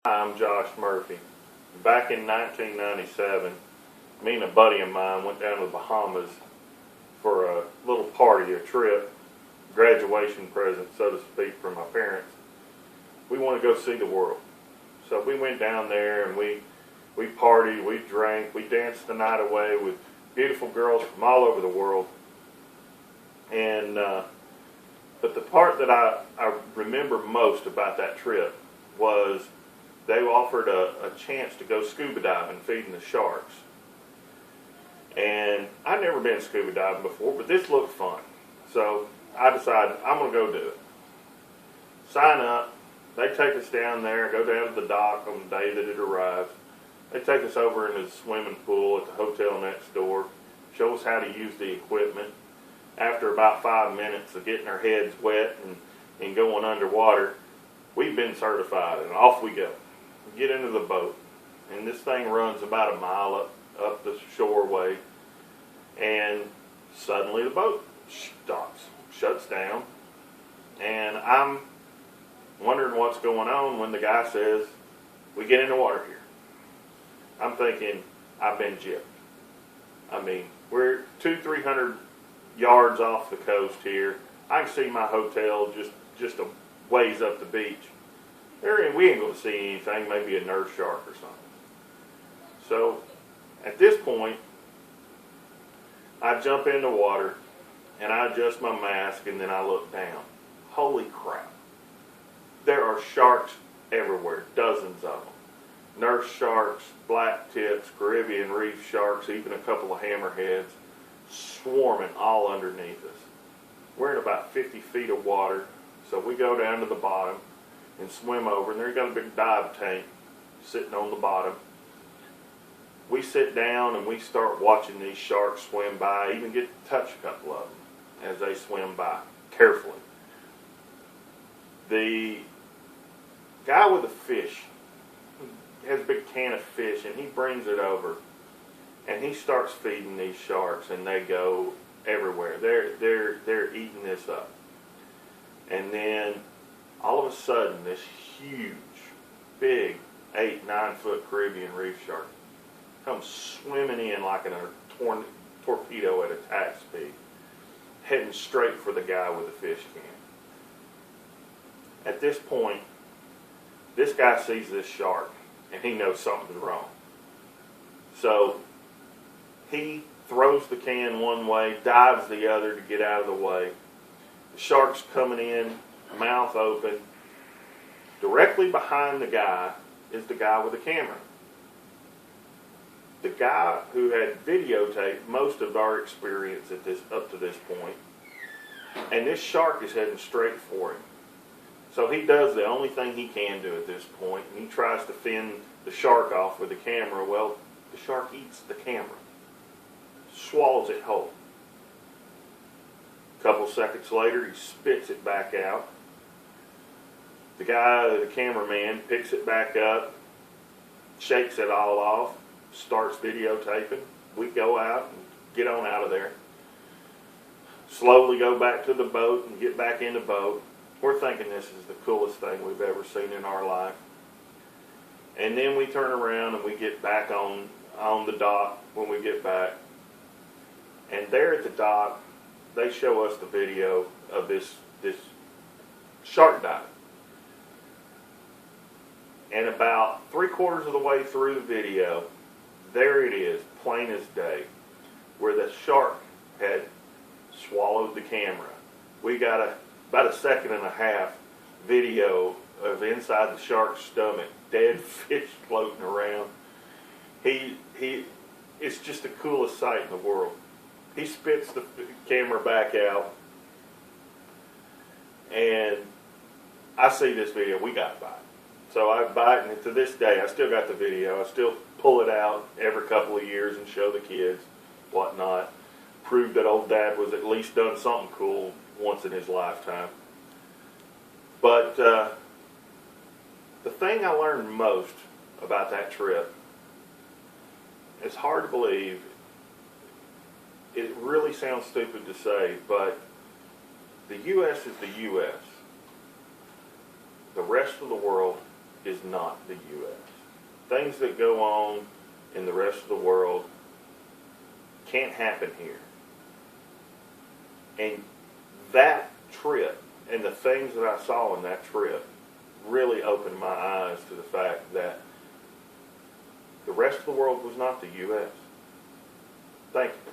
I'm Josh Murphy. Back in 1997, me and a buddy of mine went down to the Bahamas for a little party, a trip, graduation present, so to speak, from my parents. We wanted to go see the world. So we went down there and we partied, we drank, we danced the night away with beautiful girls from all over the world. And but the part that I remember most about that trip was they offered a chance to go scuba diving, feeding the sharks. And I'd never been scuba diving before, but this looked fun. So I decided I'm going to go do it. Sign up. They take us down there, go down to the dock on the day that it arrives. They take us over into the swimming pool at the hotel next door, show us how to use the equipment. After about 5 minutes of getting our heads wet and going underwater, we've been certified, and off we go. We get into the boat, and this thing runs about a mile up the shoreway, and suddenly the boat stops, shuts down, and I'm wondering what's going on when the guy says, "We get in the water here." I'm thinking, I've been gypped. I mean, we're 200-300 yards off the coast here. I can see my hotel just a ways up the beach. We ain't going to see anything, maybe a nurse shark or something. So at this point, I jump in the water and I adjust my mask and then I look down. Holy crap. There are sharks everywhere, dozens of them. Nurse sharks, black tips, Caribbean reef sharks, even a couple of hammerheads, swarming all underneath us. We're in about 50 feet of water, so we go down to the bottom and swim over, and they've got a big dive tank sitting on the bottom. We sit down and we start watching these sharks swim by, even get to touch a couple of them as they swim by, carefully. The guy with the fish has a big can of fish, and he brings it over, and he starts feeding these sharks, and they go everywhere. They're eating this up. And then all of a sudden, this huge, big 8-9 foot Caribbean reef shark comes swimming in like a torpedo at attack speed, heading straight for the guy with the fish can. At this point, this guy sees this shark, and he knows something's wrong. So he throws the can one way, dives the other to get out of the way. The shark's coming in, mouth open. Directly behind the guy is the guy with the camera. The guy who had videotaped most of our experience up to this point, and this shark is heading straight for him. So he does the only thing he can do at this point, and he tries to fend the shark off with the camera. Well, the shark eats the camera, swallows it whole. A couple seconds later, he spits it back out. The guy, the cameraman, picks it back up, shakes it all off, starts videotaping. We go out and get on out of there. Slowly go back to the boat and get back in the boat. We're thinking this is the coolest thing we've ever seen in our life. And then we turn around and we get back on the dock when we get back. And there at the dock, they show us the video of this shark dive. And about 3/4 of the way through the video, there it is, plain as day, where the shark had swallowed the camera. We got about a second and a half video of inside the shark's stomach, dead fish floating around. It's just the coolest sight in the world. He spits the camera back out, and I see this video. We got to buy it. So I buy it, and to this day, I still got the video. I still pull it out every couple of years and show the kids, whatnot. Prove that old Dad was at least done something cool once in his lifetime. But the thing I learned most about that trip, it's hard to believe, it really sounds stupid to say, but the U.S. is the U.S. The rest of the world is not the U.S. Things that go on in the rest of the world can't happen here. And that trip and the things that I saw in that trip really opened my eyes to the fact that the rest of the world was not the U.S. Thank you.